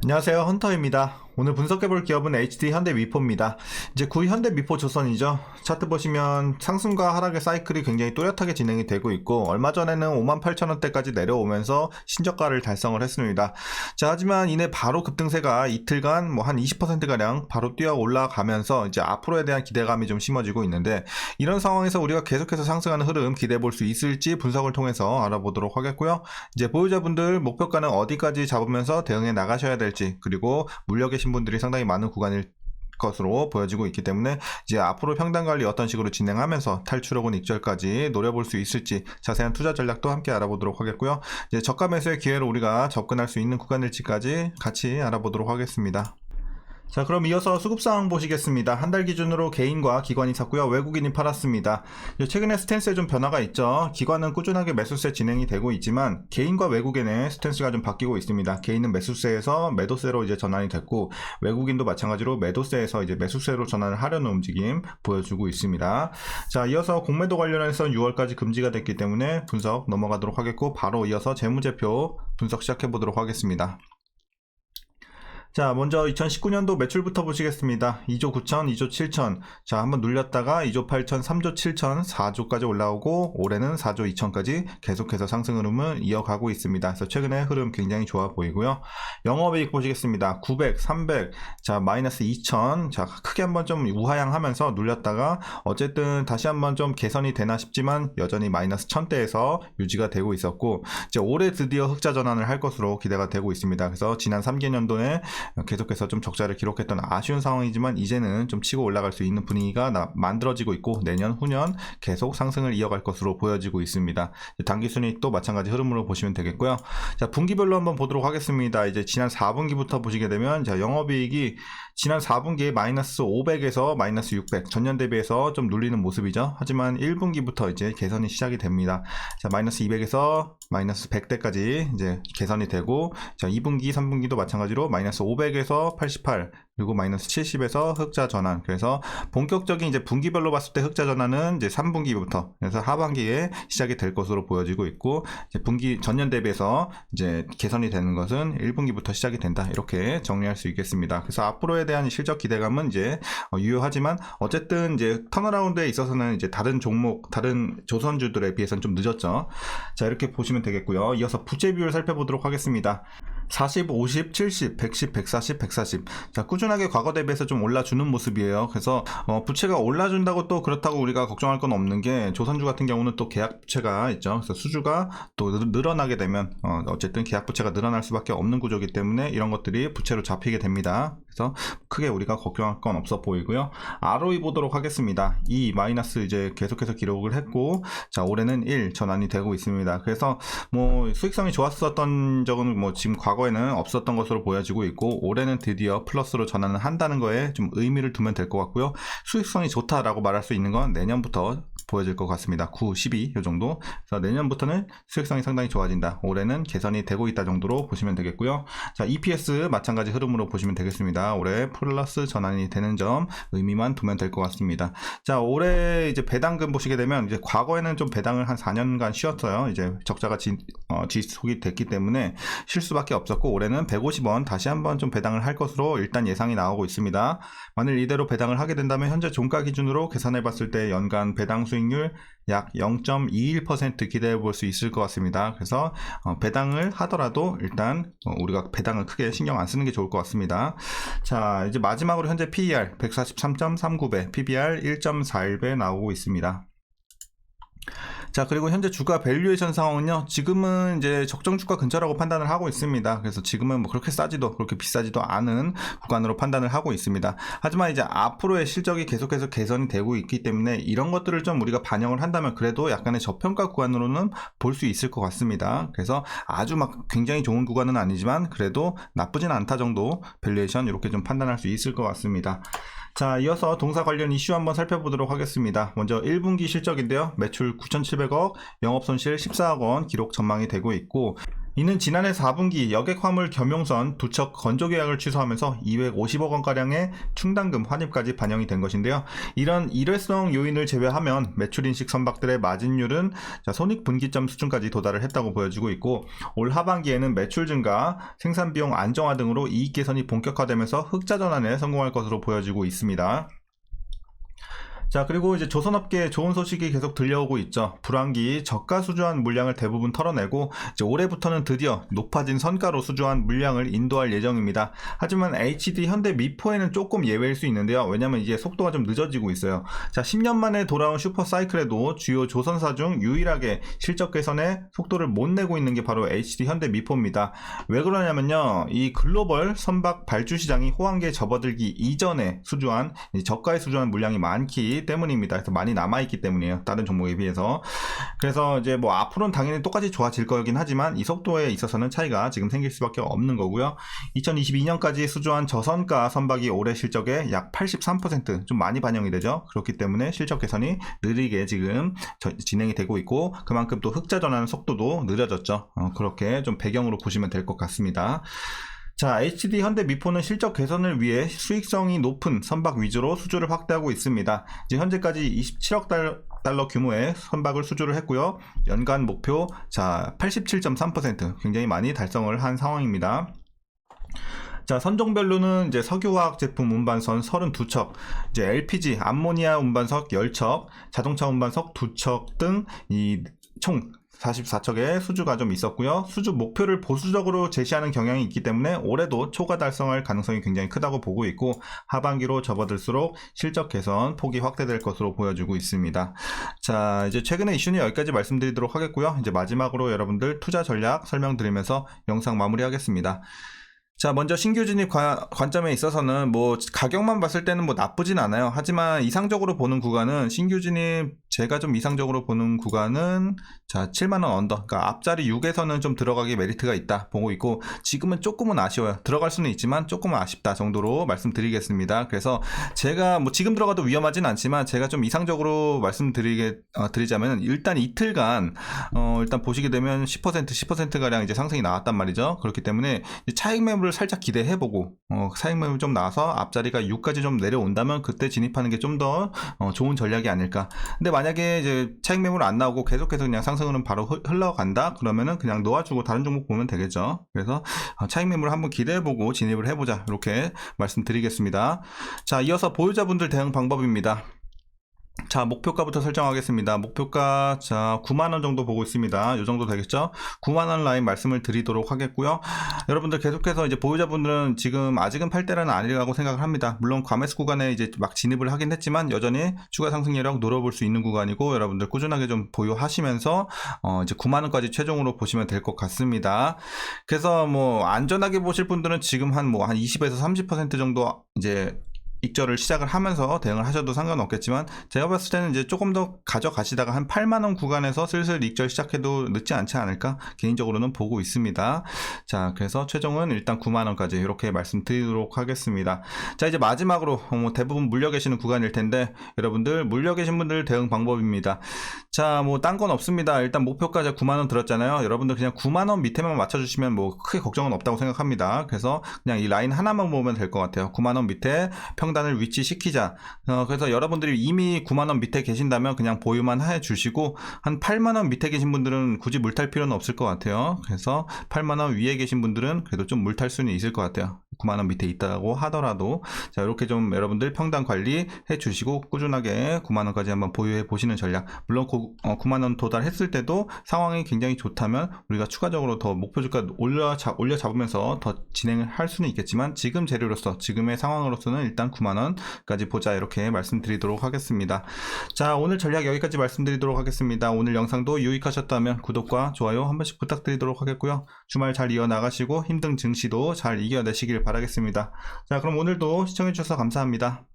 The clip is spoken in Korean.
안녕하세요, 헌터입니다. 오늘 분석해볼 기업은 HD 현대미포입니다. 이제 구 현대미포조선이죠. 차트 보시면 상승과 하락의 사이클이 굉장히 또렷하게 진행이 되고 있고, 얼마 전에는 58,000원대까지 내려오면서 신저가를 달성을 했습니다. 자, 하지만 이내 바로 급등세가 이틀간 뭐 한 20%가량 바로 뛰어 올라가면서 이제 앞으로에 대한 기대감이 좀 심어지고 있는데, 이런 상황에서 우리가 계속해서 상승하는 흐름 기대해 볼 수 있을지 분석을 통해서 알아보도록 하겠고요. 이제 보유자분들 목표가는 어디까지 잡으면서 대응해 나가셔야 될지, 그리고 물려 계신 분들이 상당히 많은 구간일 것으로 보여지고 있기 때문에 이제 앞으로 평단 관리 어떤 식으로 진행하면서 탈출 혹은 익절까지 노려볼 수 있을지 자세한 투자 전략도 함께 알아보도록 하겠고요. 이제 저가 매수의 기회로 우리가 접근할 수 있는 구간일지까지 같이 알아보도록 하겠습니다. 자, 그럼 이어서 수급 상황 보시겠습니다. 한 달 기준으로 개인과 기관이 샀고요. 외국인이 팔았습니다. 최근에 스탠스에 좀 변화가 있죠. 기관은 꾸준하게 매수세 진행이 되고 있지만 개인과 외국인의 스탠스가 좀 바뀌고 있습니다. 개인은 매수세에서 매도세로 이제 전환이 됐고, 외국인도 마찬가지로 매도세에서 이제 매수세로 전환을 하려는 움직임 보여주고 있습니다. 자, 이어서 공매도 관련해서 6월까지 금지가 됐기 때문에 분석 넘어가도록 하겠고, 바로 이어서 재무제표 분석 시작해 보도록 하겠습니다. 자, 먼저 2019년도 매출부터 보시겠습니다. 2조 9천, 2조 7천. 자, 한번 눌렸다가 2조 8천, 3조 7천, 4조까지 올라오고, 올해는 4조 2천까지 계속해서 상승 흐름을 이어가고 있습니다. 그래서 최근에 흐름 굉장히 좋아 보이고요. 영업이익 보시겠습니다. 900, 300, 자, 마이너스 2천. 자, 크게 한번 좀 우하향하면서 눌렸다가, 어쨌든 다시 한번 좀 개선이 되나 싶지만, 여전히 마이너스 1000대에서 유지가 되고 있었고, 이제 올해 드디어 흑자 전환을 할 것으로 기대가 되고 있습니다. 그래서 지난 3개년도에 계속해서 좀 적자를 기록했던 아쉬운 상황이지만 이제는 좀 치고 올라갈 수 있는 분위기가 만들어지고 있고, 내년 후년 계속 상승을 이어갈 것으로 보여지고 있습니다. 당기순이익도 마찬가지 흐름으로 보시면 되겠고요. 자, 분기별로 한번 보도록 하겠습니다. 이제 지난 4분기부터 보시게 되면, 자, 영업이익이 지난 4분기에 마이너스 500에서 마이너스 600, 전년 대비해서 좀 눌리는 모습이죠. 하지만 1분기부터 이제 개선이 시작이 됩니다. 자, 마이너스 200에서 마이너스 100대까지 이제 개선이 되고, 자, 2분기, 3분기도 마찬가지로 마이너스 500에서 88, 그리고 마이너스 70에서 흑자 전환. 그래서 본격적인 이제 분기별로 봤을 때 흑자 전환은 이제 3분기부터, 그래서 하반기에 시작이 될 것으로 보여지고 있고, 이제 분기 전년 대비해서 이제 개선이 되는 것은 1분기부터 시작이 된다. 이렇게 정리할 수 있겠습니다. 그래서 앞으로에 대한 실적 기대감은 이제 유효하지만, 어쨌든 이제 턴어라운드에 있어서는 이제 다른 종목, 다른 조선주들에 비해서는 좀 늦었죠. 자, 이렇게 보시면 되겠고요. 이어서 부채 비율 살펴보도록 하겠습니다. 40, 50, 70, 110, 140, 140. 자, 꾸준하게 과거 대비해서 좀 올라주는 모습이에요. 그래서 부채가 올라준다고 또 그렇다고 우리가 걱정할 건 없는 게, 조선주 같은 경우는 또 계약 부채가 있죠. 그래서 수주가 또 늘어나게 되면 어쨌든 계약 부채가 늘어날 수밖에 없는 구조이기 때문에 이런 것들이 부채로 잡히게 됩니다. 그래서 크게 우리가 걱정할 건 없어 보이고요. ROE 보도록 하겠습니다. 2 마이너스 이제 계속해서 기록을 했고, 자, 올해는 1 전환이 되고 있습니다. 그래서 뭐 수익성이 좋았었던 적은 뭐 지금 과거에는 없었던 것으로 보여지고 있고, 올해는 드디어 플러스로 전환을 한다는 거에 좀 의미를 두면 될 것 같고요. 수익성이 좋다라고 말할 수 있는 건 내년부터 보여질 것 같습니다. 9, 12 이 정도. 그래서 내년부터는 수익성이 상당히 좋아진다. 올해는 개선이 되고 있다 정도로 보시면 되겠고요. 자, EPS 마찬가지 흐름으로 보시면 되겠습니다. 올해 플러스 전환이 되는 점 의미만 두면 될 것 같습니다. 자, 올해 이제 배당금 보시게 되면, 이제 과거에는 좀 배당을 한 4년간 쉬었어요. 이제 적자가 지속이 됐기 때문에 쉴 수밖에 없었고, 올해는 150원 다시 한번 좀 배당을 할 것으로 일단 예상이 나오고 있습니다. 만일 이대로 배당을 하게 된다면 현재 종가 기준으로 계산해 봤을 때 연간 배당 수익률 약 0.21% 기대해 볼 수 있을 것 같습니다. 그래서 배당을 하더라도 일단 우리가 배당을 크게 신경 안 쓰는 게 좋을 것 같습니다. 자, 이제 마지막으로 현재 PER 143.39배, PBR 1.41배 나오고 있습니다. 자, 그리고 현재 주가 밸류에이션 상황은요, 지금은 이제 적정 주가 근처라고 판단을 하고 있습니다. 그래서 지금은 뭐 그렇게 싸지도 그렇게 비싸지도 않은 구간으로 판단을 하고 있습니다. 하지만 이제 앞으로의 실적이 계속해서 개선이 되고 있기 때문에 이런 것들을 좀 우리가 반영을 한다면 그래도 약간의 저평가 구간으로는 볼 수 있을 것 같습니다. 그래서 아주 막 굉장히 좋은 구간은 아니지만 그래도 나쁘진 않다 정도 밸류에이션 이렇게 좀 판단할 수 있을 것 같습니다. 자, 이어서 동사 관련 이슈 한번 살펴보도록 하겠습니다. 먼저 1분기 실적인데요. 매출 9,700억, 영업손실 14억 원 기록 전망이 되고 있고, 이는 지난해 4분기 여객화물 겸용선 두 척 건조 계약을 취소하면서 250억 원가량의 충당금 환입까지 반영이 된 것인데요. 이런 일회성 요인을 제외하면 매출인식 선박들의 마진율은 손익분기점 수준까지 도달을 했다고 보여지고 있고, 올 하반기에는 매출 증가, 생산비용 안정화 등으로 이익 개선이 본격화되면서 흑자 전환에 성공할 것으로 보여지고 있습니다. 자, 그리고 이제 조선업계에 좋은 소식이 계속 들려오고 있죠. 불황기 저가 수주한 물량을 대부분 털어내고 이제 올해부터는 드디어 높아진 선가로 수주한 물량을 인도할 예정입니다. 하지만 HD 현대 미포에는 조금 예외일 수 있는데요. 왜냐면 이게 속도가 좀 늦어지고 있어요. 자, 10년 만에 돌아온 슈퍼사이클에도 주요 조선사 중 유일하게 실적 개선에 속도를 못 내고 있는 게 바로 HD 현대 미포입니다. 왜 그러냐면요, 이 글로벌 선박 발주 시장이 호황기에 접어들기 이전에 수주한 저가에 수주한 물량이 많기 때문입니다. 그래서 많이 남아있기 때문이에요. 다른 종목에 비해서. 그래서 이제 뭐 앞으로는 당연히 똑같이 좋아질 거긴 하지만 이 속도에 있어서는 차이가 지금 생길 수밖에 없는 거고요. 2022년까지 수주한 저선가 선박이 올해 실적의 약 83% 많이 반영이 되죠. 그렇기 때문에 실적 개선이 느리게 지금 진행이 되고 있고, 그만큼 또 흑자 전환 속도도 느려졌죠. 그렇게 좀 배경으로 보시면 될 것 같습니다. 자, HD 현대 미포는 실적 개선을 위해 수익성이 높은 선박 위주로 수주를 확대하고 있습니다. 이제 현재까지 27억 달러 규모의 선박을 수주를 했고요. 연간 목표 87.3% 굉장히 많이 달성을 한 상황입니다. 자, 선종별로는 이제 석유화학 제품 운반선 32척, 이제 LPG, 암모니아 운반석 10척, 자동차 운반석 2척 등 총 44척의 수주가 좀 있었고요. 수주 목표를 보수적으로 제시하는 경향이 있기 때문에 올해도 초과 달성할 가능성이 굉장히 크다고 보고 있고, 하반기로 접어들수록 실적 개선 폭이 확대될 것으로 보여지고 있습니다. 자, 이제 최근의 이슈는 여기까지 말씀드리도록 하겠고요. 이제 마지막으로 여러분들 투자 전략 설명드리면서 영상 마무리하겠습니다. 자, 먼저 신규 진입 관점에 있어서는 뭐 가격만 봤을 때는 뭐 나쁘진 않아요. 하지만 이상적으로 보는 구간은, 신규 진입 제가 좀 이상적으로 보는 구간은 7만원 언더, 그러니까 앞자리 6에서는 좀 들어가기 메리트가 있다 보고 있고, 지금은 조금은 아쉬워요. 들어갈 수는 있지만 조금은 아쉽다 정도로 말씀드리겠습니다. 그래서 제가 뭐 지금 들어가도 위험하진 않지만 제가 좀 이상적으로 드리자면, 일단 이틀간 일단 보시게 되면 10%가량 이제 상승이 나왔단 말이죠. 그렇기 때문에 차익 매물을 살짝 기대해보고, 차익 매물 좀 나와서 앞자리가 6까지 좀 내려온다면 그때 진입하는 게 좀 더 좋은 전략이 아닐까. 근데 만약에 이제 차익 매물 안 나오고 계속해서 그냥 상승은 바로 흘러간다 그러면은 그냥 놓아주고 다른 종목 보면 되겠죠. 그래서 차익 매물 한번 기대해보고 진입을 해보자, 이렇게 말씀드리겠습니다. 자, 이어서 보유자분들 대응 방법입니다. 자, 목표가부터 설정하겠습니다. 목표가 9만원 정도 보고 있습니다. 이 정도 되겠죠? 9만원 라인 말씀을 드리도록 하겠고요. 여러분들 계속해서 이제 보유자분들은 지금 아직은 팔 때는 아니라고 생각을 합니다. 물론 과매수 구간에 이제 막 진입을 하긴 했지만 여전히 추가 상승 여력 노려볼 수 있는 구간이고, 여러분들 꾸준하게 좀 보유하시면서 이제 9만원까지 최종으로 보시면 될 것 같습니다. 그래서 뭐 안전하게 보실 분들은 지금 한 20에서 30% 정도 이제 익절을 시작을 하면서 대응을 하셔도 상관없겠지만, 제가 봤을 때는 이제 조금 더 가져가시다가 한 8만원 구간에서 슬슬 익절 시작해도 늦지 않지 않을까 개인적으로는 보고 있습니다. 자, 그래서 최종은 일단 9만원까지 이렇게 말씀드리도록 하겠습니다. 자, 이제 마지막으로 대부분 물려 계시는 구간일 텐데, 여러분들 물려 계신 분들 대응 방법입니다. 자, 뭐 딴 건 없습니다. 일단 목표가 9만원 들었잖아요. 여러분들 그냥 9만원 밑에만 맞춰주시면 뭐 크게 걱정은 없다고 생각합니다. 그래서 그냥 이 라인 하나만 보면 될 것 같아요. 9만원 밑에 평단을 위치시키자. 그래서 여러분들이 이미 9만원 밑에 계신다면 그냥 보유만 해주시고, 한 8만원 밑에 계신 분들은 굳이 물탈 필요는 없을 것 같아요. 그래서 8만원 위에 계신 분들은 그래도 좀 물탈 수는 있을 것 같아요. 9만원 밑에 있다고 하더라도. 자, 이렇게 좀 여러분들 평단 관리 해주시고 꾸준하게 9만원까지 한번 보유해 보시는 전략. 물론 9만원 도달했을 때도 상황이 굉장히 좋다면 우리가 추가적으로 더 목표 주가 올려 잡으면서 더 진행을 할 수는 있겠지만, 지금 재료로서 지금의 상황으로서는 일단 9만원까지 보자, 이렇게 말씀드리도록 하겠습니다. 자, 오늘 전략 여기까지 말씀드리도록 하겠습니다. 오늘 영상도 유익하셨다면 구독과 좋아요 한 번씩 부탁드리도록 하겠고요. 주말 잘 이어나가시고 힘든 증시도 잘 이겨내시길 바라겠습니다. 자, 그럼 오늘도 시청해주셔서 감사합니다.